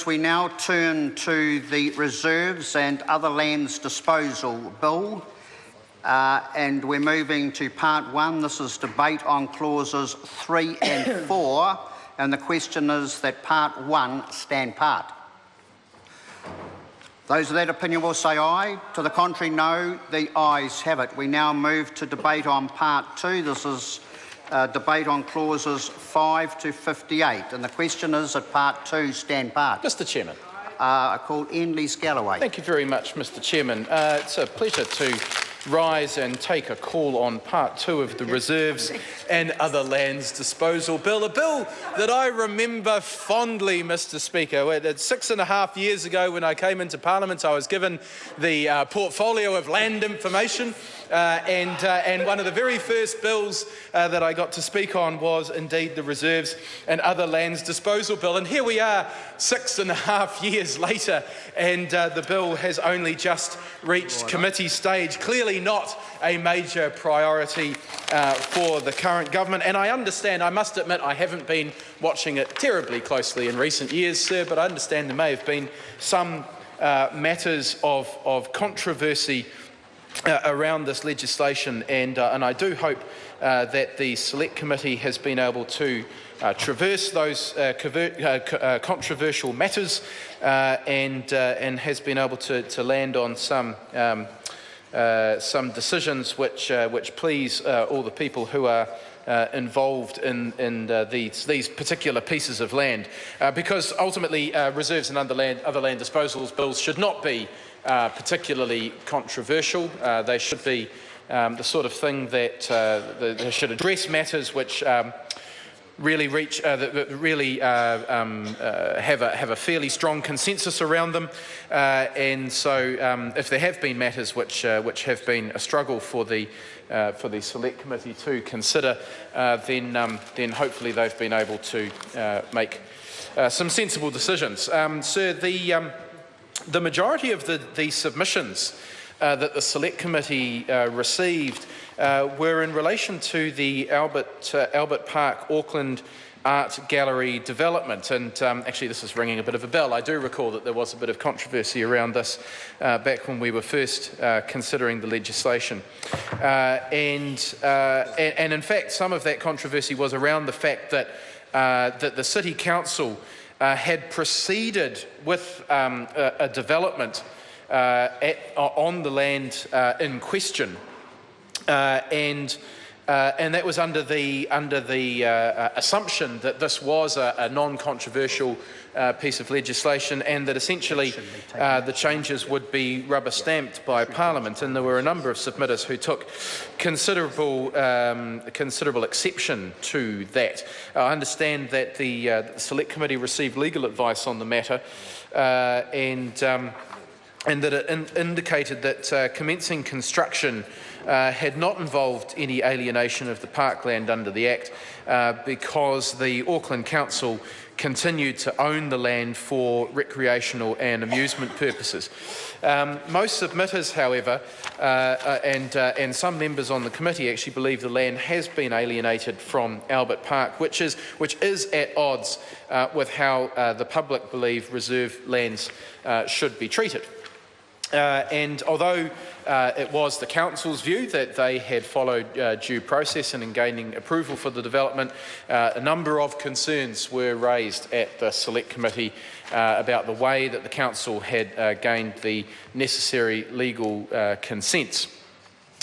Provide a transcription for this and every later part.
Members, we now turn to the Reserves and Other Lands Disposal Bill, and we're moving to Part 1. This is debate on clauses 3 and 4, and the question is that Part 1 stand part. Those of that opinion will say aye. To the contrary, no. The ayes have it. We now move to debate on Part 2. This is debate on clauses 5 to 58. And the question is that Part 2 stand part. Mr Chairman. I call Ian Lees-Galloway. Thank you very much, Mr Chairman. It's a pleasure to rise and take a call on Part 2 of the Reserves and Other Lands Disposal Bill, a bill that I remember fondly, Mr Speaker. 6.5 years ago when I came into Parliament, I was given the portfolio of land information, and one of the very first bills that I got to speak on was indeed the Reserves and Other Lands Disposal Bill. And here we are 6.5 years later, and the bill has only just reached committee stage. Clearly not a major priority for the current government. And I understand, I must admit, I haven't been watching it terribly closely in recent years, sir, but I understand there may have been some matters of controversy around this legislation, and I do hope that the Select Committee has been able to traverse those controversial matters and has been able to land on some decisions which please all the people who are involved in these particular pieces of land, because ultimately reserves and other land disposals bills should not be particularly controversial. They should be the sort of thing that they should address matters which really have a fairly strong consensus around them, and so if there have been matters which have been a struggle for the Select Committee to consider, then hopefully they've been able to make some sensible decisions. Sir, the majority of the submissions that the Select Committee received were in relation to the Albert Park Auckland Art Gallery development, and actually this is ringing a bit of a bell. I do recall that there was a bit of controversy around this back when we were first considering the legislation, and in fact some of that controversy was around the fact that the City Council had proceeded with a development on the land in question, and that was under the assumption that this was a non-controversial piece of legislation, and that essentially the changes would be rubber-stamped by Parliament. And there were a number of submitters who took considerable exception to that. I understand that the Select Committee received legal advice on the matter, and that it indicated that commencing construction had not involved any alienation of the parkland under the Act, because the Auckland Council continued to own the land for recreational and amusement purposes. Most submitters, however, and some members on the committee actually believe the land has been alienated from Albert Park, which is at odds with how the public believe reserve lands should be treated. And although it was the Council's view that they had followed due process in gaining approval for the development, a number of concerns were raised at the Select Committee about the way that the Council had gained the necessary legal consents.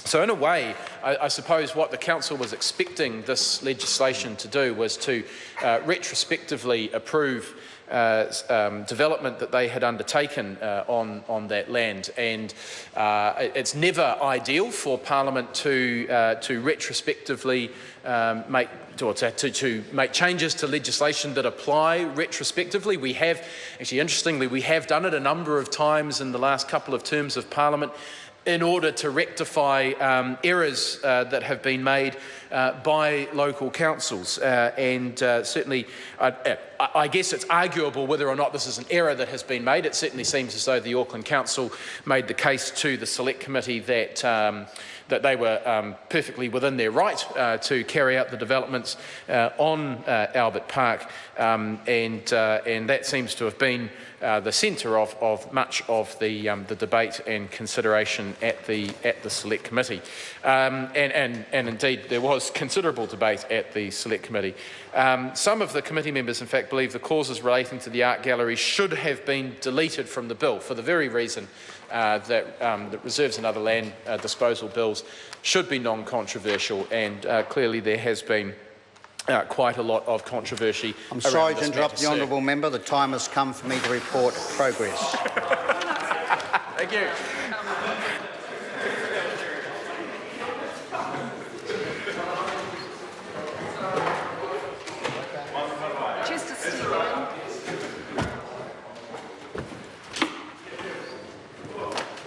So in a way, I suppose what the Council was expecting this legislation to do was to retrospectively approve development that they had undertaken on that land, and it's never ideal for Parliament to retrospectively make changes to legislation that apply retrospectively. We have, actually interestingly, we have done it a number of times in the last couple of terms of Parliament in order to rectify errors that have been made by local councils, and certainly I guess it's arguable whether or not this is an error that has been made. It certainly seems as though the Auckland Council made the case to the Select Committee that that they were perfectly within their right to carry out the developments on Albert Park, and that seems to have been the centre of much of the debate and consideration at the Select Committee, and indeed there was considerable debate at the Select Committee. Some of the committee members, in fact, believe the clauses relating to the art gallery should have been deleted from the bill for the very reason that reserves and other land disposal bills should be non-controversial, and clearly there has been quite a lot of controversy. I'm sorry to interrupt the honourable member. The time has come for me to report progress. Thank you.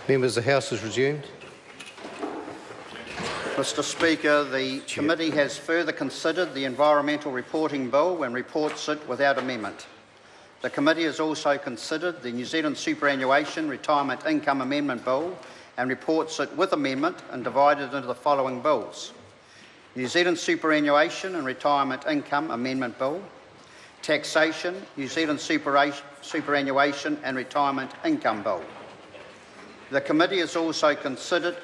Members, the House is resumed. Mr Speaker, the committee has further considered the Environmental Reporting Bill and reports it without amendment. The committee has also considered the New Zealand Superannuation Retirement Income Amendment Bill and reports it with amendment and divided into the following bills: New Zealand Superannuation and Retirement Income Amendment Bill, Taxation, New Zealand Superannuation and Retirement Income Bill. The committee has also considered...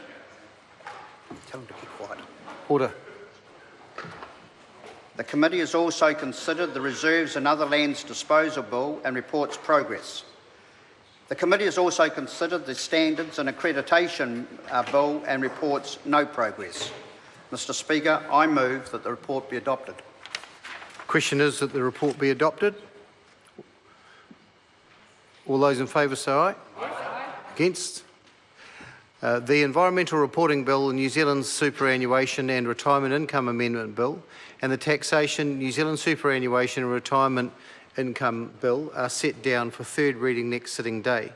Tell them to keep quiet. Order. The committee has also considered the Reserves and Other Lands Disposal Bill and reports progress. The committee has also considered the Standards and Accreditation Bill and reports no progress. Mr Speaker, I move that the report be adopted. Question is that the report be adopted. All those in favour say aye. Aye. Against? The Environmental Reporting Bill, the New Zealand Superannuation and Retirement Income Amendment Bill, and the Taxation, New Zealand Superannuation and Retirement Income Bill are set down for third reading next sitting day.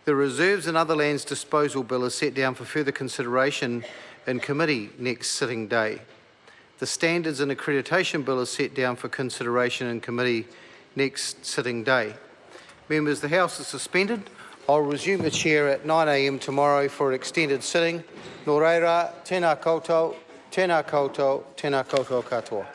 The Reserves and Other Lands Disposal Bill is set down for further consideration in committee next sitting day. The Standards and Accreditation Bill is set down for consideration in committee next sitting day. Members, the House is suspended. I'll resume the chair at 9 a.m. tomorrow for an extended sitting. Nō reira, tēnā koutou, tēnā koutou, tēnā koutou katoa.